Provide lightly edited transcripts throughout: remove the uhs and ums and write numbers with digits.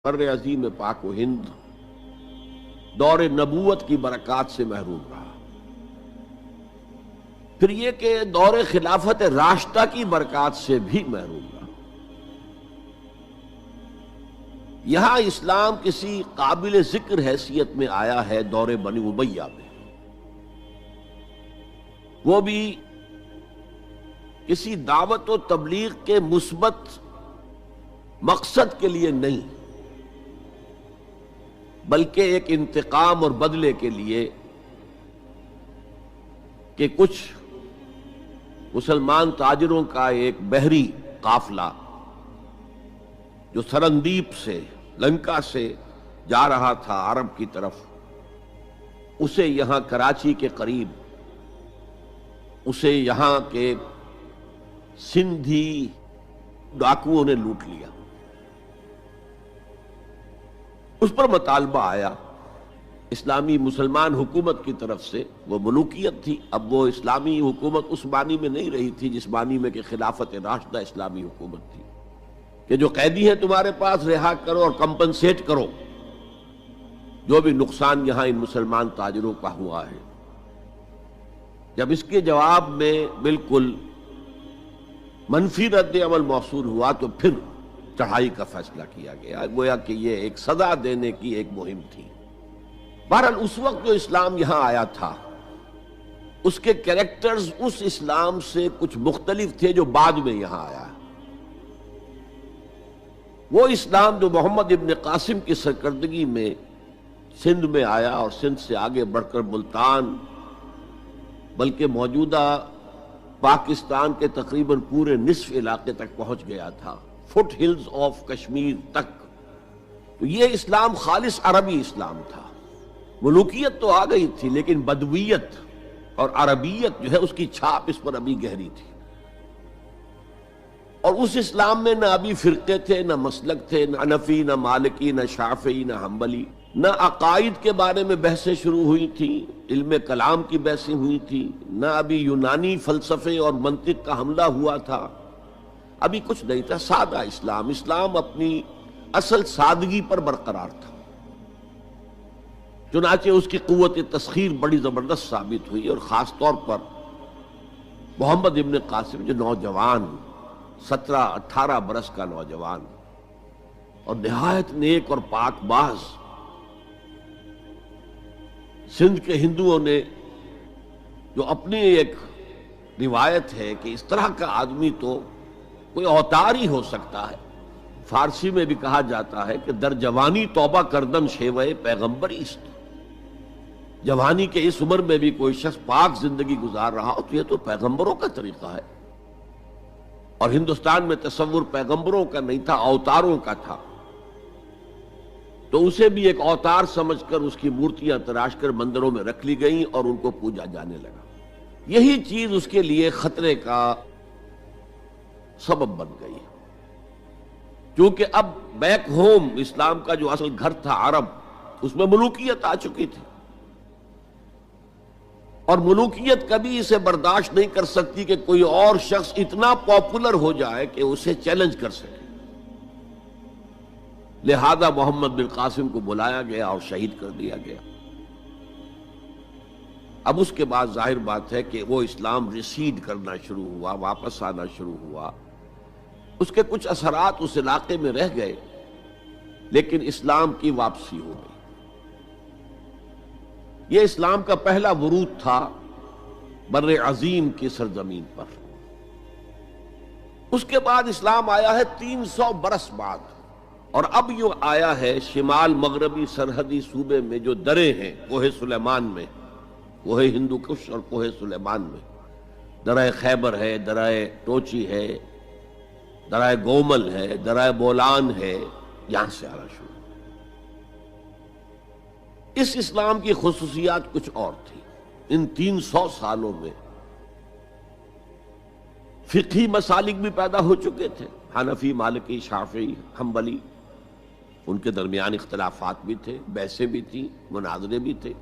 بر عظیم پاک و ہند دور نبوت کی برکات سے محروم رہا۔ پھر یہ کہ دور خلافت راشدہ کی برکات سے بھی محروم رہا۔ یہاں اسلام کسی قابل ذکر حیثیت میں آیا ہے دور بنی امیہ میں، وہ بھی کسی دعوت و تبلیغ کے مثبت مقصد کے لیے نہیں، بلکہ ایک انتقام اور بدلے کے لیے کہ کچھ مسلمان تاجروں کا ایک بحری قافلہ جو سرندیپ سے لنکا سے جا رہا تھا عرب کی طرف، اسے یہاں کراچی کے قریب اسے یہاں کے سندھی ڈاکوؤں نے لوٹ لیا۔ اس پر مطالبہ آیا اسلامی مسلمان حکومت کی طرف سے، وہ ملوکیت تھی، اب وہ اسلامی حکومت اس معنی میں نہیں رہی تھی جس معنی میں کہ خلافت راشدہ اسلامی حکومت تھی کہ جو قیدی ہیں تمہارے پاس رہا کرو اور کمپنسیٹ کرو جو بھی نقصان یہاں ان مسلمان تاجروں کا ہوا ہے۔ جب اس کے جواب میں بالکل منفی رد عمل موصول ہوا تو پھر چڑھائی کا فیصلہ کیا گیا، گویا کہ یہ ایک سزا دینے کی ایک مہم تھی۔ بہرحال اس وقت جو اسلام یہاں آیا تھا اس کے کریکٹرز اس اسلام سے کچھ مختلف تھے جو بعد میں یہاں آیا۔ وہ اسلام جو محمد ابن قاسم کی سرکردگی میں سندھ میں آیا اور سندھ سے آگے بڑھ کر ملتان بلکہ موجودہ پاکستان کے تقریباً پورے نصف علاقے تک پہنچ گیا تھا، فٹ ہلز آف کشمیر تک، تو یہ اسلام خالص عربی اسلام تھا۔ ملوکیت تو آ گئی تھی لیکن بدویت اور عربیت جو ہے اس کی چھاپ اس پر ابھی گہری تھی، اور اس اسلام میں نہ ابھی فرقے تھے، نہ مسلک تھے، نہ حنفی، نہ مالکی، نہ شافعی، نہ حنبلی، نہ عقائد کے بارے میں بحثیں شروع ہوئی تھیں، علم کلام کی بحثیں ہوئی تھیں، نہ ابھی یونانی فلسفے اور منطق کا حملہ ہوا تھا، ابھی کچھ نہیں تھا۔ سادہ اسلام، اسلام اپنی اصل سادگی پر برقرار تھا، چنانچہ اس کی قوت تسخیر بڑی زبردست ثابت ہوئی، اور خاص طور پر محمد ابن قاسم جو نوجوان 17-18 برس کا نوجوان اور نہایت نیک اور پاک باز، سندھ کے ہندوؤں نے جو اپنی ایک روایت ہے کہ اس طرح کا آدمی تو کوئی اوتار ہی ہو سکتا ہے، فارسی میں بھی کہا جاتا ہے کہ در جوانی توبہ کردن شیوہ پیغمبری است، جوانی کے اس عمر میں بھی کوئی شخص پاک زندگی گزار رہا ہو تو یہ تو پیغمبروں کا طریقہ ہے، اور ہندوستان میں تصور پیغمبروں کا نہیں تھا، اوتاروں کا تھا، تو اسے بھی ایک اوتار سمجھ کر اس کی مورتیاں تراش کر مندروں میں رکھ لی گئیں اور ان کو پوجا جانے لگا۔ یہی چیز اس کے لیے خطرے کا سبب بن گئی، کیونکہ اب بیک ہوم اسلام کا جو اصل گھر تھا عرب، اس میں ملوکیت آ چکی تھی، اور ملوکیت کبھی اسے برداشت نہیں کر سکتی کہ کوئی اور شخص اتنا پاپولر ہو جائے کہ اسے چیلنج کر سکے، لہذا محمد بن قاسم کو بلایا گیا اور شہید کر دیا گیا۔ اب اس کے بعد ظاہر بات ہے کہ وہ اسلام ریسیڈ کرنا شروع ہوا، واپس آنا شروع ہوا، اس کے کچھ اثرات اس علاقے میں رہ گئے، لیکن اسلام کی واپسی ہو گئی۔ یہ اسلام کا پہلا ورود تھا بر عظیم کی سرزمین پر۔ اس کے بعد اسلام آیا ہے 300 برس بعد، اور اب یہ آیا ہے شمال مغربی سرحدی صوبے میں جو دریں ہیں، کوہ سلیمان میں، کوہ ہندو کش اور کوہ سلیمان میں، درہ خیبر ہے، درہ ٹوچی ہے، درہ گومل ہے، درہ بولان ہے، یہاں سے آنا شروع۔ اس اسلام کی خصوصیات کچھ اور تھی۔ ان 300 سالوں میں فقہی مسالک بھی پیدا ہو چکے تھے، حنفی، مالکی، شافعی، حنبلی، ان کے درمیان اختلافات بھی تھے، بحثیں بھی تھیں، مناظرے بھی تھے۔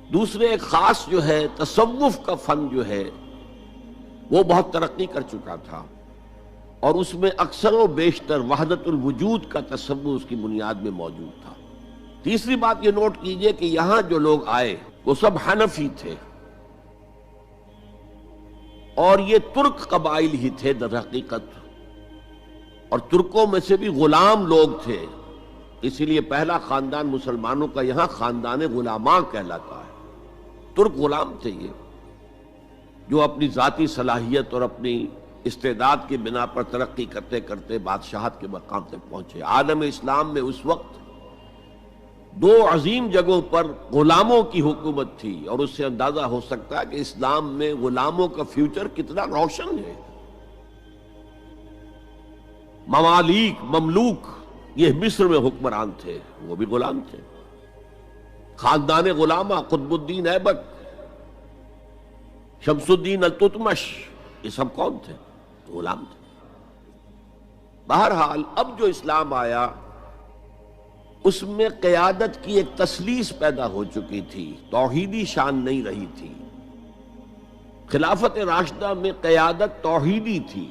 دوسرے ایک خاص جو ہے تصوف کا فن جو ہے وہ بہت ترقی کر چکا تھا، اور اس میں اکثر و بیشتر وحدت الوجود کا تصور اس کی بنیاد میں موجود تھا۔ تیسری بات یہ نوٹ کیجئے کہ یہاں جو لوگ آئے وہ سب حنفی تھے، اور یہ ترک قبائل ہی تھے در حقیقت، اور ترکوں میں سے بھی غلام لوگ تھے، اسی لیے پہلا خاندان مسلمانوں کا یہاں خاندان غلاماں کہلاتا ہے۔ ترک غلام تھے یہ، جو اپنی ذاتی صلاحیت اور اپنی استعداد کی بنا پر ترقی کرتے کرتے بادشاہت کے مقام تک پہنچے۔ عالم اسلام میں اس وقت دو عظیم جگہوں پر غلاموں کی حکومت تھی، اور اس سے اندازہ ہو سکتا ہے کہ اسلام میں غلاموں کا فیوچر کتنا روشن ہے۔ ممالک، مملوک، یہ مصر میں حکمران تھے، وہ بھی غلام تھے۔ خاندان غلامہ، قطب الدین ایبک، شمس الدین التتمش، یہ سب کون تھے؟ غلام تھے۔ بہرحال اب جو اسلام آیا اس میں قیادت کی ایک تثلیث پیدا ہو چکی تھی، توحیدی شان نہیں رہی تھی۔ خلافت راشدہ میں قیادت توحیدی تھی،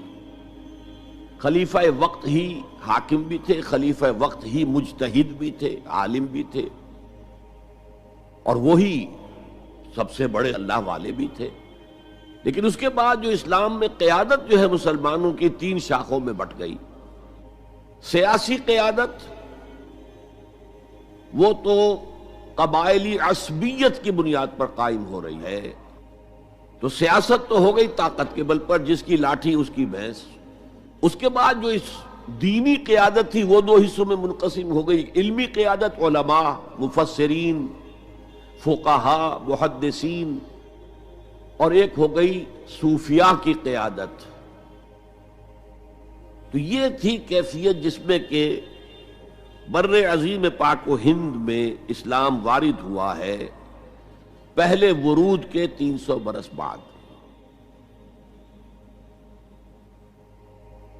خلیفہ وقت ہی حاکم بھی تھے، خلیفہ وقت ہی مجتہد بھی تھے، عالم بھی تھے، اور وہی سب سے بڑے اللہ والے بھی تھے۔ لیکن اس کے بعد جو اسلام میں قیادت جو ہے مسلمانوں کی تین شاخوں میں بٹ گئی۔ سیاسی قیادت وہ تو قبائلی عصبیت کی بنیاد پر قائم ہو رہی ہے، تو سیاست تو ہو گئی طاقت کے بل پر، جس کی لاٹھی اس کی بھینس۔ اس کے بعد جو اس دینی قیادت تھی وہ دو حصوں میں منقسم ہو گئی، علمی قیادت علماء، مفسرین، فقہاء، محدثین، اور ایک ہو گئی صوفیاء کی قیادت۔ تو یہ تھی کیفیت جس میں کہ بر عظیم پاک و ہند میں اسلام وارد ہوا ہے پہلے ورود کے 300 برس بعد۔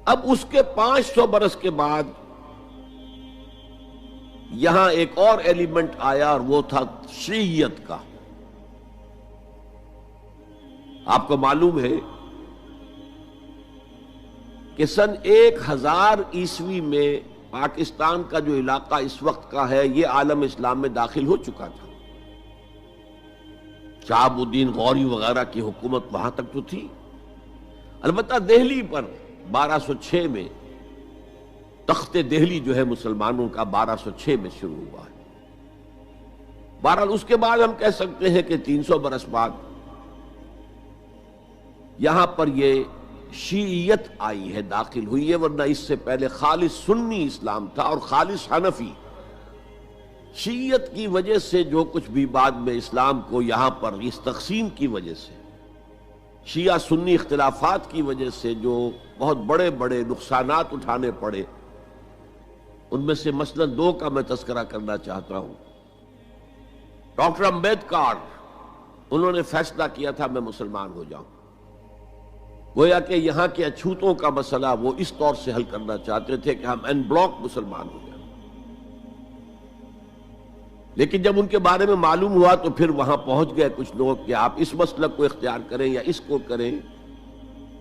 اب اس کے 500 برس کے بعد یہاں ایک اور ایلیمنٹ آیا، اور وہ تھا شیعیت کا۔ آپ کو معلوم ہے کہ سن 1000 عیسوی میں پاکستان کا جو علاقہ اس وقت کا ہے یہ عالم اسلام میں داخل ہو چکا تھا۔ شہاب الدین غوری وغیرہ کی حکومت وہاں تک تو تھی، البتہ دہلی پر 1206 میں تخت دہلی جو ہے مسلمانوں کا 1206 میں شروع ہوا ہے۔ بہرحال اس کے بعد ہم کہہ سکتے ہیں کہ 300 برس بعد یہاں پر یہ شیعیت آئی ہے، داخل ہوئی ہے، ورنہ اس سے پہلے خالص سنی اسلام تھا اور خالص حنفی۔ شیعیت کی وجہ سے جو کچھ بھی بعد میں اسلام کو یہاں پر اس تقسیم کی وجہ سے، شیعہ سنی اختلافات کی وجہ سے جو بہت بڑے بڑے نقصانات اٹھانے پڑے، ان میں سے مثلاً 2 کا میں تذکرہ کرنا چاہتا ہوں۔ ڈاکٹر امبیڈکر، انہوں نے فیصلہ کیا تھا میں مسلمان ہو جاؤں، گویا کہ یہاں کے اچھوتوں کا مسئلہ وہ اس طور سے حل کرنا چاہتے تھے کہ ہم این بلاک مسلمان ہو جائیں۔ لیکن جب ان کے بارے میں معلوم ہوا تو پھر وہاں پہنچ گئے کچھ لوگ کہ آپ اس مسلک کو اختیار کریں یا اس کو کریں۔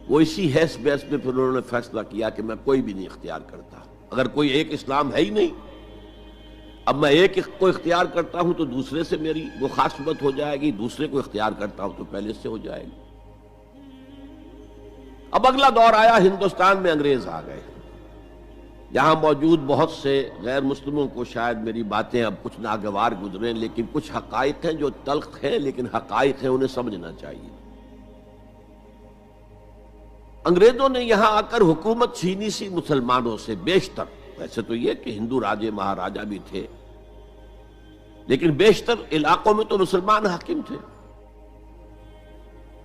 وہ اسی حیث بیس میں پھر انہوں نے فیصلہ کیا کہ میں کوئی بھی نہیں اختیار کرتا، اگر کوئی ایک اسلام ہے ہی نہیں، اب میں ایک کو اختیار کرتا ہوں تو دوسرے سے میری مخاصمت ہو جائے گی، دوسرے کو اختیار کرتا ہوں تو پہلے سے ہو جائے گی۔ اب اگلا دور آیا، ہندوستان میں انگریز آ گئے۔ یہاں موجود بہت سے غیر مسلموں کو شاید میری باتیں اب کچھ ناگوار گزریں، لیکن کچھ حقائق ہیں جو تلخ ہیں لیکن حقائق ہیں، انہیں سمجھنا چاہیے۔ انگریزوں نے یہاں آ کر حکومت چھینی سی مسلمانوں سے بیشتر، ویسے تو یہ کہ ہندو راجے مہاراجا بھی تھے، لیکن بیشتر علاقوں میں تو مسلمان حاکم تھے،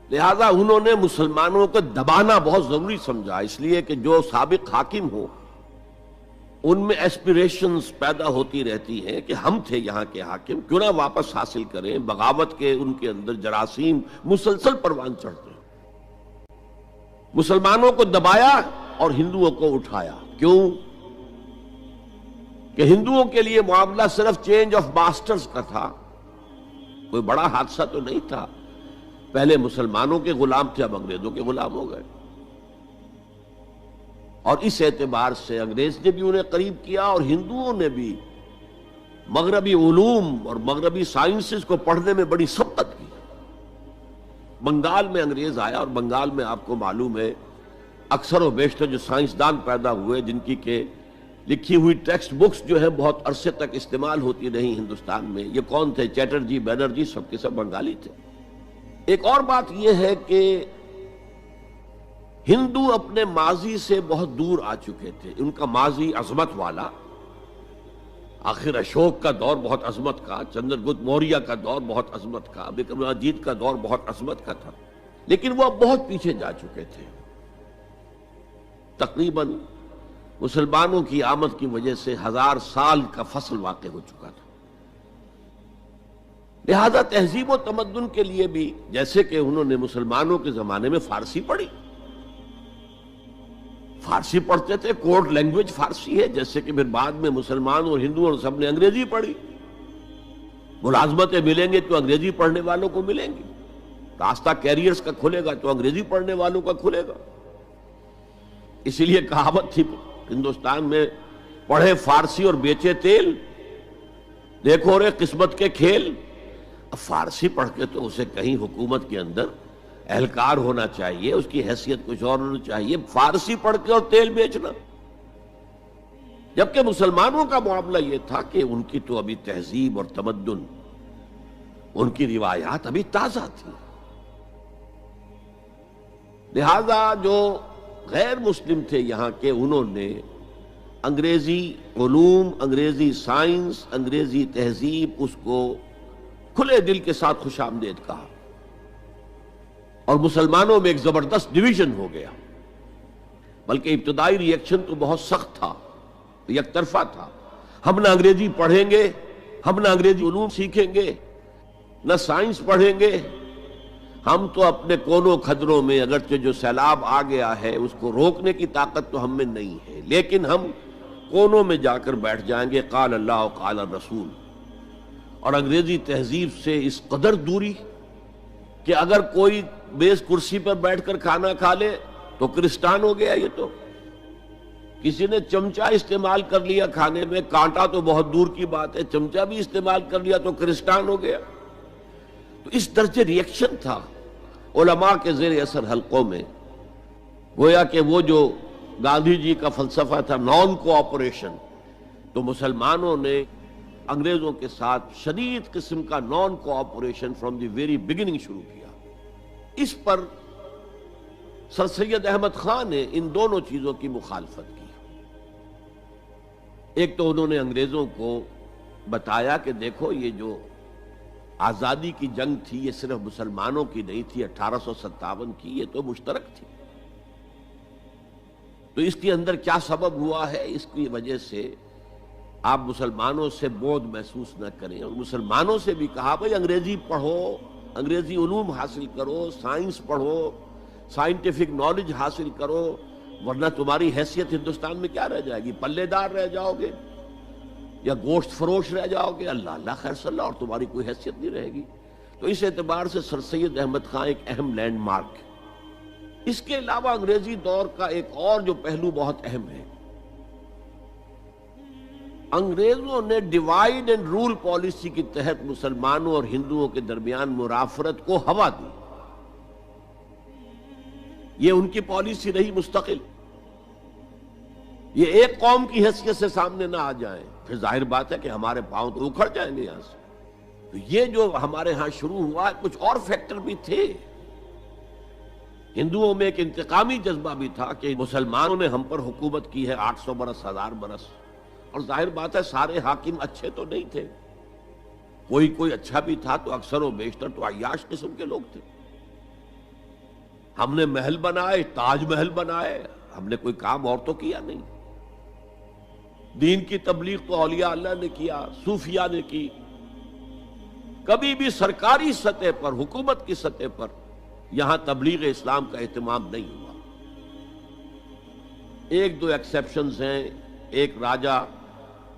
لہذا انہوں نے مسلمانوں کو دبانا بہت ضروری سمجھا، اس لیے کہ جو سابق حاکم ہو ان میں ایسپیریشنز پیدا ہوتی رہتی ہیں کہ ہم تھے یہاں کے حاکم، کیوں نہ واپس حاصل کریں۔ بغاوت کے ان کے اندر جراثیم مسلسل پروان چڑھتے ہیں۔ مسلمانوں کو دبایا اور ہندوؤں کو اٹھایا، کیوں کہ ہندوؤں کے لیے معاملہ صرف چینج آف ماسٹرز کا تھا، کوئی بڑا حادثہ تو نہیں تھا۔ پہلے مسلمانوں کے غلام تھے، اب انگریزوں کے غلام ہو گئے۔ اور اس اعتبار سے انگریز نے بھی انہیں قریب کیا اور ہندوؤں نے بھی مغربی علوم اور مغربی سائنسز کو پڑھنے میں بڑی سبقت کی۔ بنگال میں انگریز آیا اور بنگال میں آپ کو معلوم ہے اکثر و بیشتر جو سائنسدان پیدا ہوئے جن کی کہ لکھی ہوئی ٹیکسٹ بکس جو ہیں بہت عرصے تک استعمال ہوتی رہی ہندوستان میں، یہ کون تھے؟ چیٹرجی، بینرجی، سب کے سب بنگالی تھے۔ ایک اور بات یہ ہے کہ ہندو اپنے ماضی سے بہت دور آ چکے تھے، ان کا ماضی عظمت والا، آخر اشوک کا دور بہت عظمت کا، چندر گپت موریہ کا دور بہت عظمت کا، وکرماجیت کا دور بہت عظمت کا تھا، لیکن وہ اب بہت پیچھے جا چکے تھے۔ تقریباً مسلمانوں کی آمد کی وجہ سے 1000 سال کا فصل واقع ہو چکا تھا۔ لہذا تہذیب و تمدن کے لیے بھی، جیسے کہ انہوں نے مسلمانوں کے زمانے میں فارسی پڑھی، فارسی پڑھتے تھے، کوڈ لینگویج فارسی ہے، جیسے کہ پھر بعد میں مسلمان اور ہندو اور سب نے انگریزی پڑھی۔ ملازمتیں ملیں گے تو انگریزی پڑھنے والوں کو ملیں گی، راستہ کیریئرز کا کھلے گا تو انگریزی پڑھنے والوں کا کھلے گا۔ اسی لیے کہاوت تھی ہندوستان میں، پڑھے فارسی اور بیچے تیل، دیکھو رے قسمت کے کھیل۔ اب فارسی پڑھ کے تو اسے کہیں حکومت کے اندر اہلکار ہونا چاہیے، اس کی حیثیت کچھ اور ہونی چاہیے، فارسی پڑھ کے اور تیل بیچنا۔ جبکہ مسلمانوں کا معاملہ یہ تھا کہ ان کی تو ابھی تہذیب اور تمدن، ان کی روایات ابھی تازہ تھی، لہذا جو غیر مسلم تھے یہاں کے، انہوں نے انگریزی علوم، انگریزی سائنس، انگریزی تہذیب، اس کو کھلے دل کے ساتھ خوش آمدید کہا، اور مسلمانوں میں ایک زبردست ڈویژن ہو گیا۔ بلکہ ابتدائی ری ایکشن تو بہت سخت تھا، یک طرفہ تھا، ہم نہ انگریزی پڑھیں گے، ہم نہ انگریزی علوم سیکھیں گے، نہ سائنس پڑھیں گے، ہم تو اپنے کونوں کھدروں میں، اگرچہ جو سیلاب آ گیا ہے اس کو روکنے کی طاقت تو ہم میں نہیں ہے، لیکن ہم کونوں میں جا کر بیٹھ جائیں گے، قال اللہ و قال الرسول۔ اور انگریزی تہذیب سے اس قدر دوری کہ اگر کوئی بیس کرسی پر بیٹھ کر کھانا کھا لے تو کرسٹان ہو گیا۔ یہ تو کسی نے چمچہ استعمال کر لیا کھانے میں، کانٹا تو بہت دور کی بات ہے، چمچہ بھی استعمال کر لیا تو کرسٹان ہو گیا۔ تو اس درجے ری ایکشن تھا علماء کے زیر اثر حلقوں میں، گویا کہ وہ جو گاندھی جی کا فلسفہ تھا نان کوآپریشن، تو مسلمانوں نے انگریزوں کے ساتھ شدید قسم کا naan cooperation from the very beginning شروع کیا۔ اس پر سر سید احمد خان نے ان دونوں چیزوں کی مخالفت کی۔ ایک تو انہوں نے انگریزوں کو بتایا کہ دیکھو یہ جو آزادی کی جنگ تھی یہ صرف مسلمانوں کی نہیں تھی، 1857 کی، یہ تو مشترک تھی، تو اس کے اندر کیا سبب ہوا ہے، اس کی وجہ سے آپ مسلمانوں سے بودھ محسوس نہ کریں۔ اور مسلمانوں سے بھی کہا بھائی انگریزی پڑھو، انگریزی علوم حاصل کرو، سائنس پڑھو، سائنٹیفک نالج حاصل کرو، ورنہ تمہاری حیثیت ہندوستان میں کیا رہ جائے گی؟ پلے دار رہ جاؤ گے یا گوشت فروش رہ جاؤ گے، اللہ اللہ خیر صلی اللہ، اور تمہاری کوئی حیثیت نہیں رہے گی۔ تو اس اعتبار سے سر سید احمد خان ایک اہم لینڈ مارک ہے۔ اس کے علاوہ انگریزی دور کا ایک اور جو پہلو بہت اہم ہے، انگریزوں نے ڈیوائیڈ اینڈ رول پالیسی کے تحت مسلمانوں اور ہندوؤں کے درمیان مرافرت کو ہوا دی۔ یہ ان کی پالیسی رہی مستقل، یہ ایک قوم کی حیثیت سے سامنے نہ آ جائیں، پھر ظاہر بات ہے کہ ہمارے پاؤں تو اکھڑ جائیں گے یہاں سے۔ تو یہ جو ہمارے ہاں شروع ہوا، کچھ اور فیکٹر بھی تھے۔ ہندوؤں میں ایک انتقامی جذبہ بھی تھا کہ مسلمانوں نے ہم پر حکومت کی ہے 800 برس، 1000 برس، اور ظاہر بات ہے سارے حاکم اچھے تو نہیں تھے، کوئی اچھا بھی تھا، تو اکثر و بیشتر تو عیاش قسم کے لوگ تھے۔ ہم نے محل بنائے، تاج محل بنائے، ہم نے کوئی کام اور تو کیا نہیں۔ دین کی تبلیغ تو اولیاء اللہ نے کیا، صوفیاء نے کی، کبھی بھی سرکاری سطح پر، حکومت کی سطح پر یہاں تبلیغ اسلام کا اہتمام نہیں ہوا۔ ایک دو ایکسیپشنز ہیں، ایک راجہ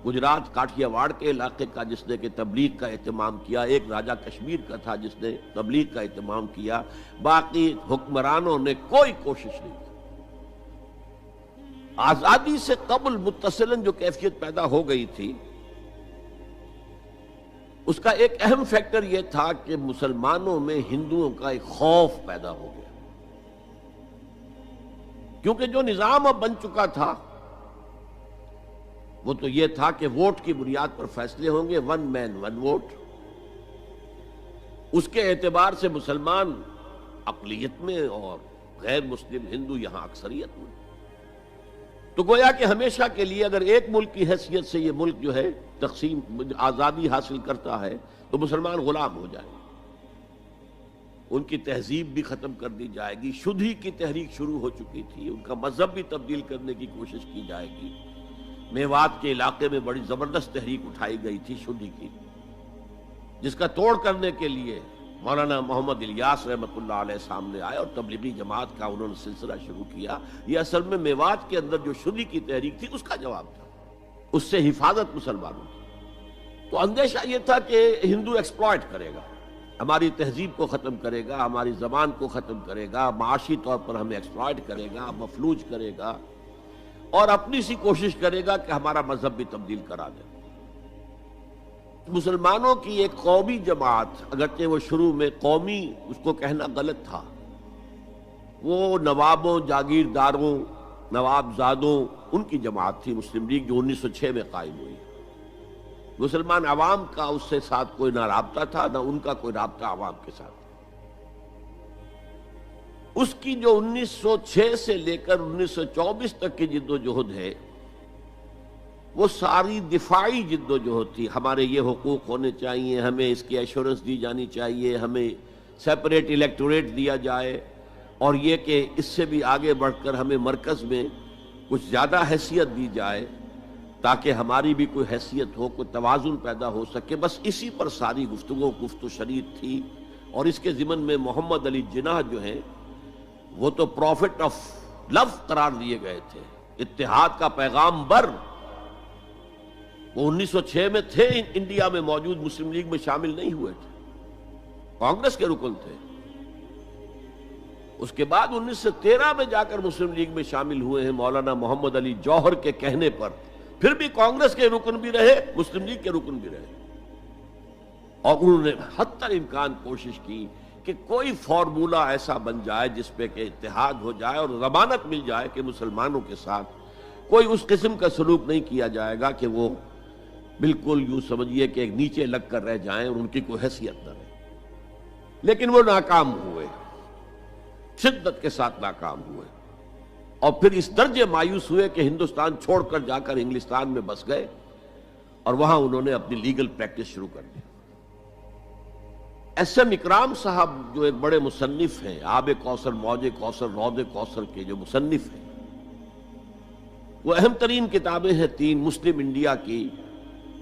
گجرات کاٹھیا واڑ کے علاقے کا جس نے کہ تبلیغ کا اہتمام کیا، ایک راجہ کشمیر کا تھا جس نے تبلیغ کا اہتمام کیا، باقی حکمرانوں نے کوئی کوشش نہیں کی۔ آزادی سے قبل متصلاً جو کیفیت پیدا ہو گئی تھی، اس کا ایک اہم فیکٹر یہ تھا کہ مسلمانوں میں ہندوؤں کا ایک خوف پیدا ہو گیا، کیونکہ جو نظام اب بن چکا تھا وہ تو یہ تھا کہ ووٹ کی بنیاد پر فیصلے ہوں گے، ون مین ون ووٹ۔ اس کے اعتبار سے مسلمان اقلیت میں اور غیر مسلم ہندو یہاں اکثریت میں، تو گویا کہ ہمیشہ کے لیے اگر ایک ملک کی حیثیت سے یہ ملک جو ہے تقسیم آزادی حاصل کرتا ہے تو مسلمان غلام ہو جائے، ان کی تہذیب بھی ختم کر دی جائے گی، شدھی کی تحریک شروع ہو چکی تھی، ان کا مذہب بھی تبدیل کرنے کی کوشش کی جائے گی۔ میوات کے علاقے میں بڑی زبردست تحریک اٹھائی گئی تھی شدھی کی، جس کا توڑ کرنے کے لیے مولانا محمد الیاس رحمۃ اللہ علیہ سامنے آئے اور تبلیغی جماعت کا انہوں نے سلسلہ شروع کیا۔ یہ اصل میں میوات کے اندر جو شدھی کی تحریک تھی اس کا جواب تھا، اس سے حفاظت مسلمانوں کی۔ تو اندیشہ یہ تھا کہ ہندو ایکسپلائٹ کرے گا، ہماری تہذیب کو ختم کرے گا، ہماری زبان کو ختم کرے گا، معاشی طور پر ہمیں ایکسپلائٹ کرے گا، مفلوج کرے گا، اور اپنی سی کوشش کرے گا کہ ہمارا مذہب بھی تبدیل کرا دے۔ مسلمانوں کی ایک قومی جماعت، اگرچہ وہ شروع میں قومی اس کو کہنا غلط تھا، وہ نوابوں، جاگیرداروں، نواب زادوں ان کی جماعت تھی مسلم لیگ، جو 1906 میں قائم ہوئی۔ مسلمان عوام کا اس سے ساتھ کوئی نہ رابطہ تھا، نہ ان کا کوئی رابطہ عوام کے ساتھ۔ اس کی جو 1906 سے لے کر 1924 تک کی جد و جہد ہے، وہ ساری دفاعی جد و جہد تھی۔ ہمارے یہ حقوق ہونے چاہیے، ہمیں اس کی ایشورنس دی جانی چاہیے، ہمیں سیپریٹ الیکٹوریٹ دیا جائے، اور یہ کہ اس سے بھی آگے بڑھ کر ہمیں مرکز میں کچھ زیادہ حیثیت دی جائے تاکہ ہماری بھی کوئی حیثیت ہو، کوئی توازن پیدا ہو سکے۔ بس اسی پر ساری گفت و شنید تھی۔ اور اس کے ضمن میں محمد علی جناح جو ہیں وہ تو پروفٹ آف لو قرار دیے گئے تھے، اتحاد کا پیغام بر۔ وہ 1906 میں تھے انڈیا میں موجود، مسلم لیگ میں شامل نہیں ہوئے تھے، کانگریس کے رکن تھے۔ اس کے بعد 1913 میں جا کر مسلم لیگ میں شامل ہوئے ہیں مولانا محمد علی جوہر کے کہنے پر، پھر بھی کانگریس کے رکن بھی رہے، مسلم لیگ کے رکن بھی رہے، اور انہوں نے حتی الامکان کوشش کی کہ کوئی فارمولا ایسا بن جائے جس پہ کہ اتحاد ہو جائے اور ضمانت مل جائے کہ مسلمانوں کے ساتھ کوئی اس قسم کا سلوک نہیں کیا جائے گا کہ وہ بالکل یوں سمجھیے کہ ایک نیچے لگ کر رہ جائیں اور ان کی کوئی حیثیت نہ رہے۔ لیکن وہ ناکام ہوئے، شدت کے ساتھ ناکام ہوئے، اور پھر اس درجے مایوس ہوئے کہ ہندوستان چھوڑ کر جا کر انگلستان میں بس گئے، اور وہاں انہوں نے اپنی لیگل پریکٹس شروع کر دی۔ ایس ایم اکرام صاحب جو ایک بڑے مصنف ہیں، آب کوثر، موج کوثر، رود کوثر کے جو مصنف ہیں، وہ اہم ترین کتابیں ہیں تین مسلم انڈیا کی،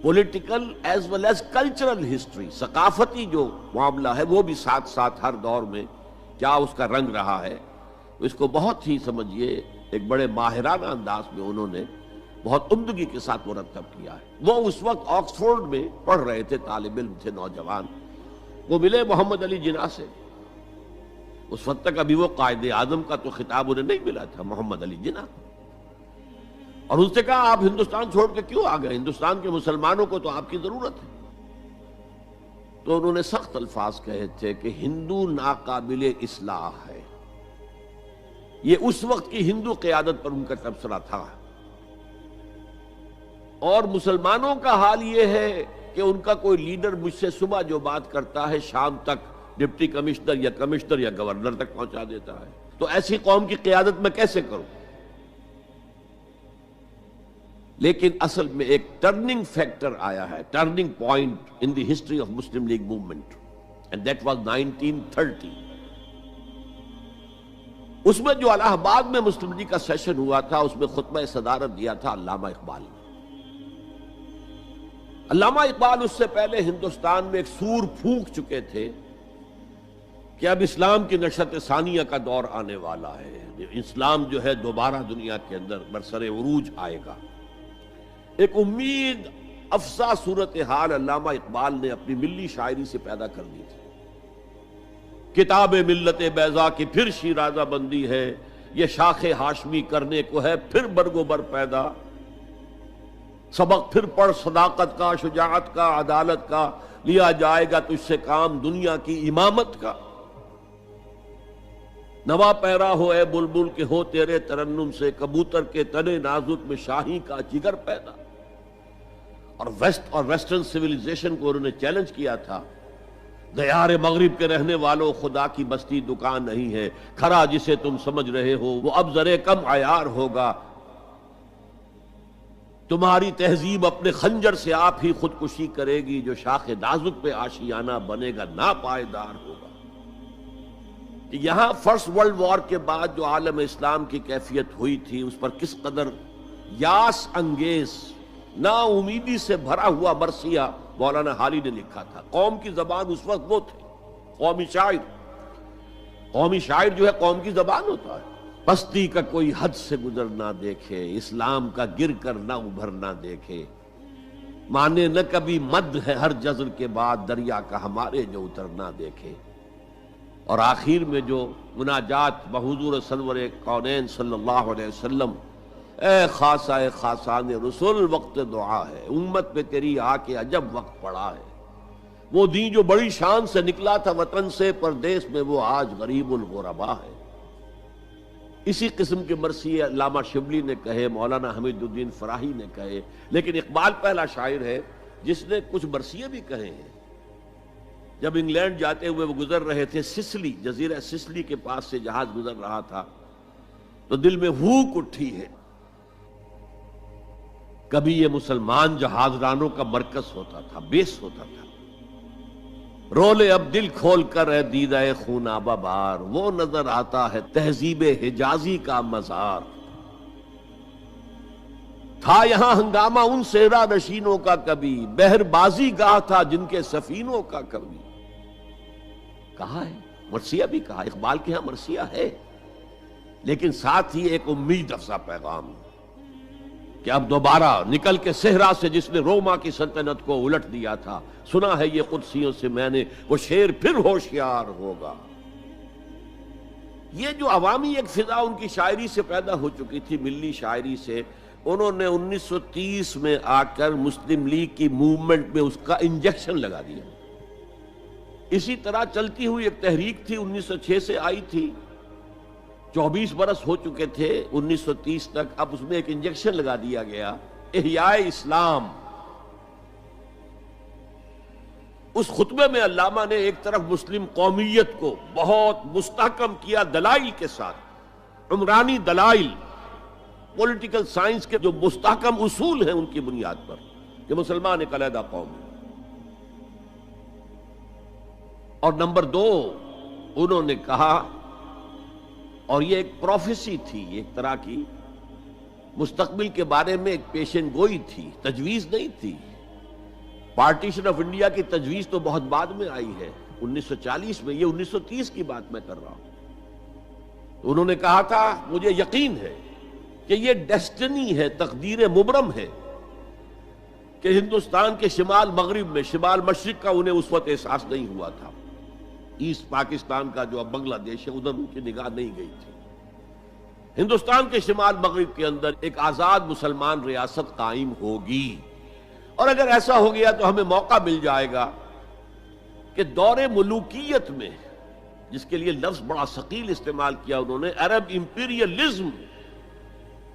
political as well as cultural history, ثقافتی جو معاملہ ہے وہ بھی ساتھ ساتھ ہر دور میں کیا اس کا رنگ رہا ہے، اس کو بہت ہی سمجھیے ایک بڑے ماہرانہ انداز میں انہوں نے بہت عمدگی کے ساتھ مرتب کیا ہے۔ وہ اس وقت آکسفورڈ میں پڑھ رہے تھے، طالب علم تھے، نوجوان، وہ ملے محمد علی جناح سے۔ اس وقت تک ابھی وہ قائد اعظم کا تو خطاب انہیں نہیں ملا تھا، محمد علی جناح، اور ان سے کہا آپ ہندوستان چھوڑ کے کیوں آ گئے، ہندوستان کے مسلمانوں کو تو آپ کی ضرورت ہے۔ تو انہوں نے سخت الفاظ کہے تھے کہ ہندو ناقابل اصلاح ہے۔ یہ اس وقت کی ہندو قیادت پر ان کا تبصرہ تھا، اور مسلمانوں کا حال یہ ہے کہ ان کا کوئی لیڈر مجھ سے صبح جو بات کرتا ہے شام تک ڈپٹی کمشنر یا گورنر تک پہنچا دیتا ہے، تو ایسی قوم کی قیادت میں کیسے کروں؟ لیکن اصل میں ایک ٹرننگ فیکٹر آیا ہے، turning point in the history of Muslim league movement, and that was 1930۔ اس میں جو الہ آباد میں مسلم لیگ کا سیشن ہوا تھا، اس میں خطبہ صدارت دیا تھا علامہ اقبال نے۔ علامہ اقبال اس سے پہلے ہندوستان میں ایک سور پھونک چکے تھے کہ اب اسلام کی نشأت ثانیہ کا دور آنے والا ہے، اسلام جو ہے دوبارہ دنیا کے اندر برسر عروج آئے گا۔ ایک امید افزا صورتحال علامہ اقبال نے اپنی ملی شاعری سے پیدا کر دی تھی۔ کتاب ملت بیضا کی پھر شیرازہ بندی ہے، یہ شاخ ہاشمی کرنے کو ہے پھر برگ و بر پیدا، سبق پھر پڑھ صداقت کا، شجاعت کا، عدالت کا، لیا جائے گا تجھ سے کام دنیا کی امامت کا۔ نوا پیرا ہو اے بلبل کہ ہو تیرے ترنم سے، کبوتر کے تنے نازک میں شاہی کا جگر پیدا۔ اور ویسٹرن سویلائزیشن کو انہوں نے چیلنج کیا تھا، دیار مغرب کے رہنے والوں خدا کی بستی دکان نہیں ہے، کھرا جسے تم سمجھ رہے ہو وہ اب ذرے کم عیار ہوگا، تمہاری تہذیب اپنے خنجر سے آپ ہی خودکشی کرے گی، جو شاخ نازک پہ آشیانہ بنے گا ناپائیدار ہوگا۔ یہاں فرسٹ ورلڈ وار کے بعد جو عالم اسلام کی کیفیت ہوئی تھی اس پر کس قدر یاس انگیز، نا امیدی سے بھرا ہوا مرثیہ مولانا حالی نے لکھا تھا۔ قوم کی زبان اس وقت وہ تھے، قومی شاعر۔ قومی شاعر جو ہے قوم کی زبان ہوتا ہے۔ پستی کا کوئی حد سے گزر نہ دیکھے، اسلام کا گر کر نہ ابھر نہ دیکھے، مانے نہ کبھی مد ہے ہر جزر کے بعد، دریا کا ہمارے جو اتر نہ دیکھے۔ اور آخر میں جو مناجات بحضور سرور کونین صلی اللہ علیہ وسلم، اے خاصہ اے خاصان رسول وقت دعا ہے، امت پہ تیری آ کے عجب وقت پڑا ہے، وہ دین جو بڑی شان سے نکلا تھا وطن سے، پردیس میں وہ آج غریب الغربا ہے۔ اسی قسم کے مرثیے علامہ شبلی نے کہے، مولانا حمید الدین فراہی نے کہے، لیکن اقبال پہلا شاعر ہے جس نے کچھ مرثیے بھی کہے ہیں۔ جب انگلینڈ جاتے ہوئے وہ گزر رہے تھے سسلی، جزیرہ سسلی کے پاس سے جہاز گزر رہا تھا، تو دل میں ہوک اٹھی ہے، کبھی یہ مسلمان جہاز رانوں کا مرکز ہوتا تھا، بیس ہوتا تھا، رولے اب دل کھول کر اے دیدہ خونابہ بار، وہ نظر آتا ہے تہذیب حجازی کا مزار، تھا یہاں ہنگامہ ان صحرا نشینوں کا کبھی، بحر بازی گاہ تھا جن کے سفینوں کا کبھی۔ کہا ہے، مرثیہ بھی کہا، اقبال کے ہاں مرثیہ ہے، لیکن ساتھ ہی ایک امید افزا پیغام کہ اب دوبارہ نکل کے صحرا سے جس نے روما کی سلطنت کو الٹ دیا تھا، سنا ہے یہ قدسیوں سے میں نے، وہ شیر پھر ہوشیار ہوگا۔ یہ جو عوامی ایک فضا ان کی شاعری سے پیدا ہو چکی تھی، ملی شاعری سے، انہوں نے 1930 میں آ کر مسلم لیگ کی موومنٹ میں اس کا انجیکشن لگا دیا۔ اسی طرح چلتی ہوئی ایک تحریک تھی، 1906 سے آئی تھی، 24 برس ہو چکے تھے 1930 تک، اب اس میں ایک انجیکشن لگا دیا گیا، احیاء اسلام۔ اس خطبے میں علامہ نے ایک طرف مسلم قومیت کو بہت مستحکم کیا دلائل کے ساتھ، عمرانی دلائل، پولیٹیکل سائنس کے جو مستحکم اصول ہیں ان کی بنیاد پر کہ مسلمان ایک علیحدہ قوم ہے۔ اور نمبر 2 انہوں نے کہا، اور یہ ایک پروفیسی تھی، ایک طرح کی مستقبل کے بارے میں ایک پیشن گوئی تھی، تجویز نہیں تھی۔ پارٹیشن آف انڈیا کی تجویز تو بہت بعد میں آئی ہے، 1940 میں، یہ 1930 کی بات میں کر رہا ہوں۔ تو انہوں نے کہا تھا، مجھے یقین ہے کہ یہ ڈیسٹنی ہے، تقدیر مبرم ہے کہ ہندوستان کے شمال مغرب میں، شمال مشرق کا انہیں اس وقت احساس نہیں ہوا تھا، ایسٹ پاکستان کا جو اب بنگلہ دیش ہے ادھر ان کی نگاہ نہیں گئی تھی، ہندوستان کے شمال مغرب کے اندر ایک آزاد مسلمان ریاست قائم ہوگی، اور اگر ایسا ہو گیا تو ہمیں موقع مل جائے گا کہ دور ملوکیت میں، جس کے لیے لفظ بڑا ثقیل استعمال کیا انہوں نے، عرب امپیریلزم،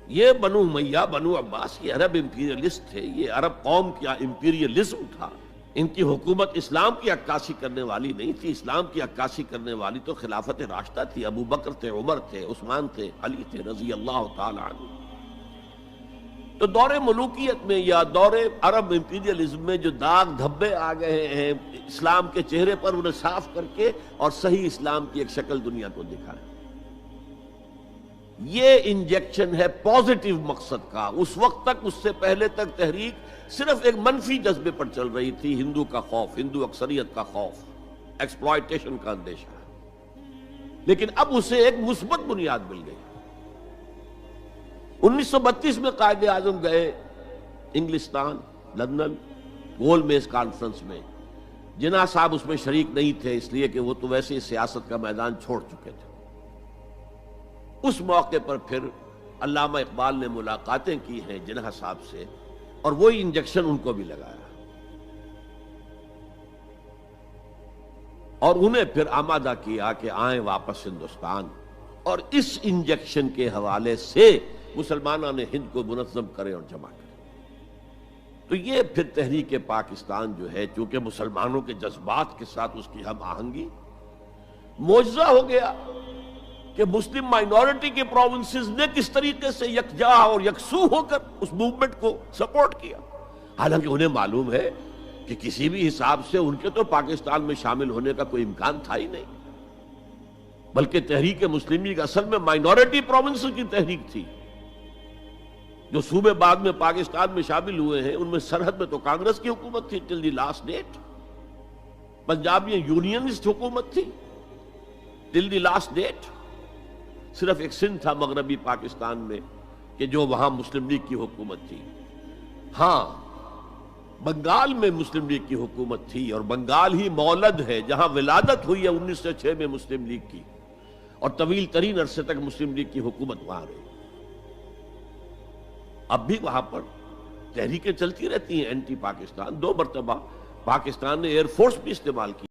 یہ بنو امیہ، بنو عباس یہ عرب امپیریلسٹ تھے، یہ عرب قوم کا امپیریلزم تھا، ان کی حکومت اسلام کی عکاسی کرنے والی نہیں تھی، اسلام کی عکاسی کرنے والی تو خلافت راشدہ تھی، ابو بکر تھے، عمر تھے، عثمان تھے، علی تھے رضی اللہ تعالی عنہ۔ تو دور ملوکیت میں یا دور عرب امپیریلزم میں جو داغ دھبے آ گئے ہیں اسلام کے چہرے پر، انہیں صاف کر کے اور صحیح اسلام کی ایک شکل دنیا کو دکھائیں، یہ انجیکشن ہے پازیٹیو مقصد کا۔ اس وقت تک، اس سے پہلے تک تحریک صرف ایک منفی جذبے پر چل رہی تھی، ہندو کا خوف، ہندو اکثریت کا خوف، ایکسپلائٹیشن کا اندیشہ، لیکن اب اسے ایک مثبت بنیاد مل گئی۔ 1932 میں قائد اعظم گئے انگلستان، لندن، گول میز کانفرنس میں، جناح صاحب اس میں شریک نہیں تھے، اس لیے کہ وہ تو ویسے ہی سیاست کا میدان چھوڑ چکے تھے۔ اس موقع پر پھر علامہ اقبال نے ملاقاتیں کی ہیں جناح صاحب سے، اور وہی انجیکشن ان کو بھی لگایا اور انہیں پھر آمادہ کیا کہ آئیں واپس ہندوستان، اور اس انجیکشن کے حوالے سے مسلمانوں نے ہند کو منظم کرے اور جمع کرے۔ تو یہ پھر تحریک پاکستان جو ہے، چونکہ مسلمانوں کے جذبات کے ساتھ اس کی ہم آہنگی، معجزہ ہو گیا کہ مسلم مائنورٹی کے پروونسز نے کس طریقے سے یکجا اور یکسو ہو کر اس موومنٹ کو سپورٹ کیا، حالانکہ انہیں معلوم ہے کہ کسی بھی حساب سے ان کے تو پاکستان میں شامل ہونے کا کوئی امکان تھا ہی نہیں، بلکہ تحریک مسلم لیگ اصل میں مائنورٹی پروونسز کی تحریک تھی۔ جو صوبے بعد میں پاکستان میں شامل ہوئے ہیں ان میں سرحد میں تو کانگریس کی حکومت تھی ٹل دی لاسٹ ڈیٹ، پنجاب میں یونینسٹ حکومت تھی ٹل دی لاسٹ ڈیٹ، صرف ایک سندھ تھا مغربی پاکستان میں کہ جو وہاں مسلم لیگ کی حکومت تھی۔ ہاں، بنگال میں مسلم لیگ کی حکومت تھی، اور بنگال ہی مولد ہے جہاں ولادت ہوئی ہے 1906 میں مسلم لیگ کی، اور طویل ترین عرصے تک مسلم لیگ کی حکومت وہاں رہی۔ اب بھی وہاں پر تحریکیں چلتی رہتی ہیں اینٹی پاکستان، 2 مرتبہ پاکستان نے ایئر فورس بھی استعمال کی۔